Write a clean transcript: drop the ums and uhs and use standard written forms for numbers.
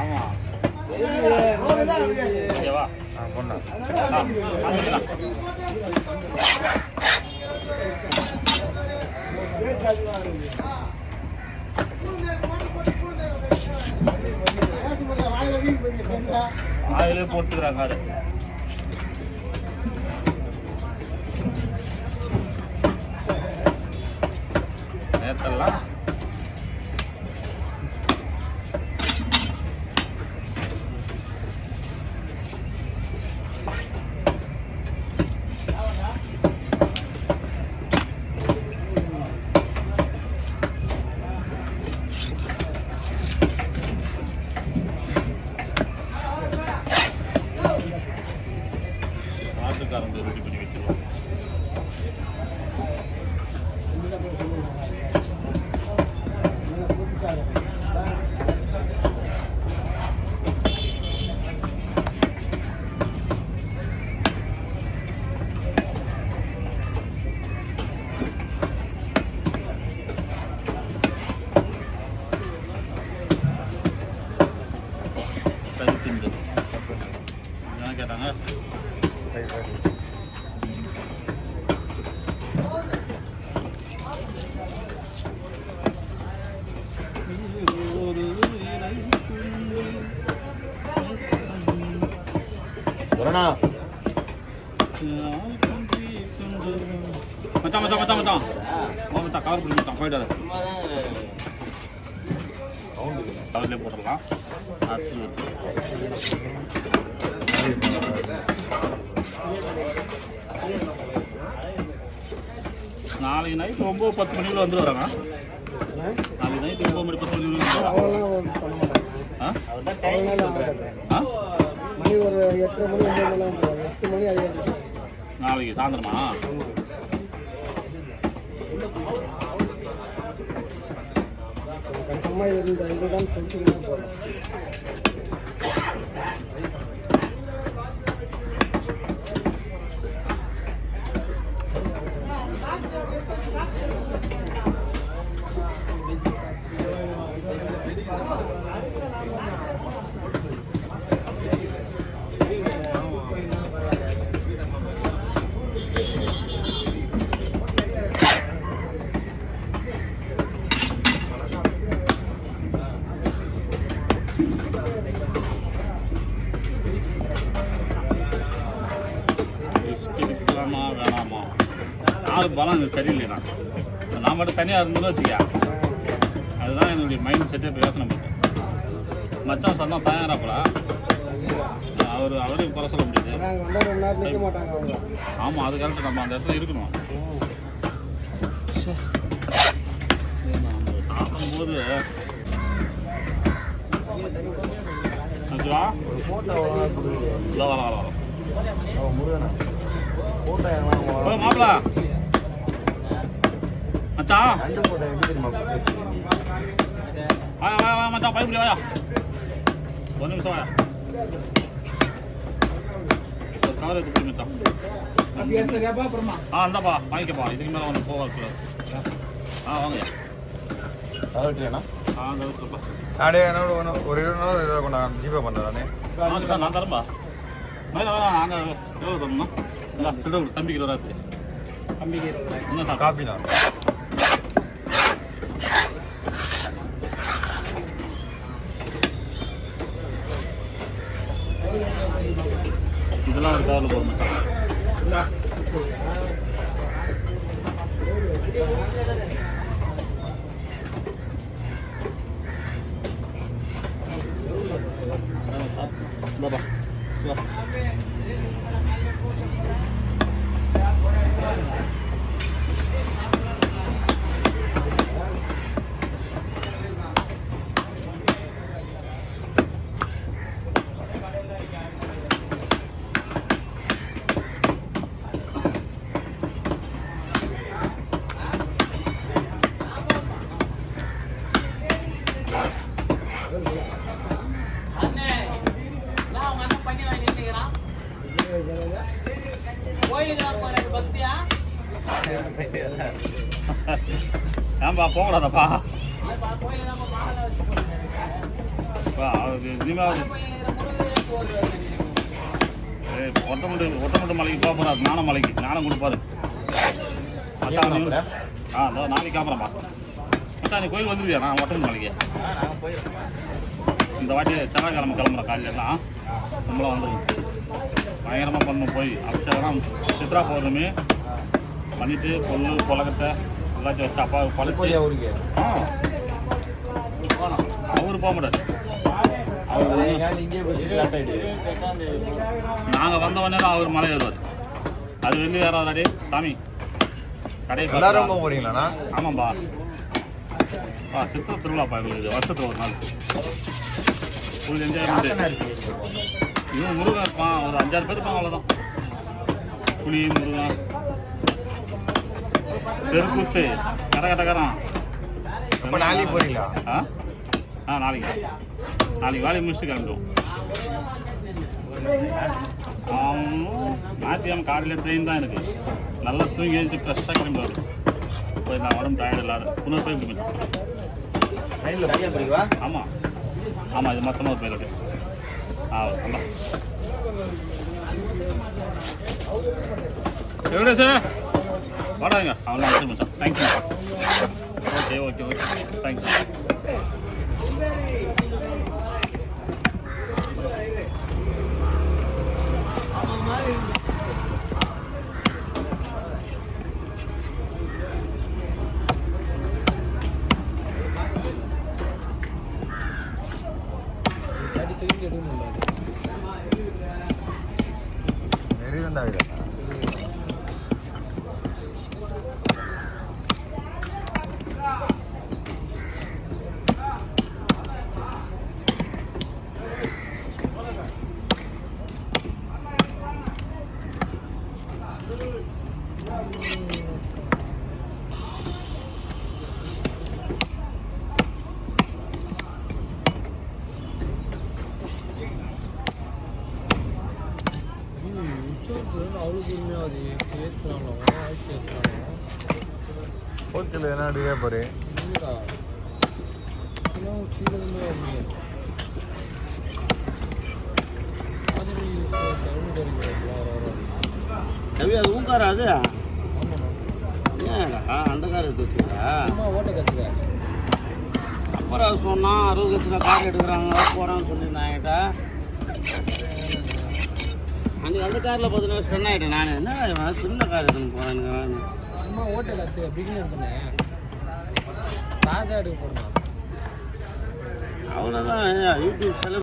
ஆமா பொண்ணா ஆயிலே போட்டுக்கிறாங்க அது நேத்தெல்லாம் ஆட்டுக்காரங்க ரெடி பண்ணி வச்சுருவோம். என்ன கேட்டாங்க? மச்சான் கவர் பண்ணி மச்சான் போயிட்டாரு. கவர்லேயே போட்டுடலாம். நாளைக்கு நைட்டு 9-10 மணிக்குள்ள வந்து வராங்க. நாளைக்கு நைட்டு 9 மணி 10 மணி மணி ஒரு 8 மணி 8 மணி நாளைக்கு சாயந்தரமா கன்ஃபார்மாக இதுதான் சொல்லிட்டு போகிறோம். வேணாமா நாலு பலம் சரியில்லைண்ணா. நான் மட்டும் தனியாக இருந்ததுன்னு வச்சுக்க, அதுதான் என்னுடைய மைண்ட் செட்டே இப்போ யோசனை பண்ணுறேன். மச்சான் சொன்னால் தயாராப்பல அவரையும் குறை சொல்ல முடியாது. ஆமாம், அது கரெக்டு. நம்ம அந்த இடத்துல இருக்கணும். சாப்பிடும்போது மாப்பிள மச்சான் வாயா மச்சான் பயப்படி வாயா. ஒரு நிமிஷம் வாயா. ஒரு கவர் எடுத்து மச்சான். இந்தாப்பா வாங்கிக்கப்பா. இதுக்கு மேலே வந்து போகக்கூடாது. வாங்கய்யா. அந்த ஒரு 20 கொண்டா ஜிபே பண்ணுறானே. நான் தரம்பா. நாங்கள் எவ்வளோ தரணும்? தம்பிக்கு வராது. தம்பிக்கு என்ன சார் காப்பி தான். இதெல்லாம் ஒரு கவரில் போட மாட்டாங்க. ஏன்பா போகக்கூடாதப்பா அவருக்கு இனிமேல் ஒட்டமட்டு மலைக்கு போக போகிறாரு. ஞான மலைக்கு ஞானம் கொடுப்பாரு. நாளைக்கு காப்புறேன்ப்பா. மச்சான் நீ கோயில் வந்துருக்கியா? நான் ஒட்டமட்டு மலைக்கு இந்த வாட்டி செவ்வாய்க்கிழமை கிளம்புறேன். காலையிலாம் நம்மளாம் வந்துடும். பயங்கரமாக பண்ணணும். போய் அபிஷேகம் சித்ரா பௌர்ணமி பண்ணிட்டு பொண்ணு புலகத்தை எல்லாத்தையும் வச்சு அப்பா பழச்சி அவருக்கு அவரு போக மாட்டார். நாங்கள் வந்தவொடனே தான் அவர் மலை ஏறுவார். அது வெளியே ஏறாதாடி சாமி கடையை எல்லாரும் போகிறீங்களாண்ணா? ஆமாம்பா. சித்திரை திருவிழாப்பா எங்களுக்கு வருஷத்துக்கு ஒரு நாள் ஃபுல் என்ஜாய்மெண்ட். இவன் முருகன் இருப்பான். ஒரு 5-6 பேர் இருப்பாங்க. அவ்வளோதான். புளி முருகன் தெருக்கூத்து கரகட்டக்காரன். இப்போ நாளைக்கு போகிறீங்களா? நாளைக்கு வேலையை முடிச்சுட்டு கிளம்பிடுவோம். ஞாயிற்றுக்கிழமை காலையில் ட்ரெயின் தான் எனக்கு. நல்லா தூங்கி எழுந்து ஃப்ரெஷ்ஷாக கிளம்பிடுவாரு. இப்போ நான் உடம்பு டயர்டு இல்லாத இன்னொரு போய் போயிட்டேன். ட்ரெயினில் தனியாக போறீங்களா? ஆமாம் இது மொத்தமாக ஒரு பைலட்டு. ஆமாம் எப்படி சார் வாடாங்க. அவன் வச்சு மச்சான். தேங்க்யூ. Okay thank you. நெறிவுண்டாவில்லை. கோச்சில் என்ன அடிக்கா பாரு. அது ஊக்காரா? அது அந்த கார் எடுத்து வச்சுக்கா ஓட்ட கற்றுக்க. அப்புறம் சொன்னான் 60 லட்சம் கார் எடுக்கிறாங்க போகிறான்னு சொல்லியிருந்தேன் என்கிட்ட. அன்றைக்கி அந்த காரில் பார்த்தீங்கன்னா ஸ்டன் ஆகிட்டேன். நான் என்ன சின்ன கார் எடுத்துன்னு போகிறேன். அம்மா ஓட்ட கற்றுக்க பிகினர் பண்ணேன். தாத்தா எடுக்க போகிறேன். அவ்வளோதான் யூடியூப் செலவு.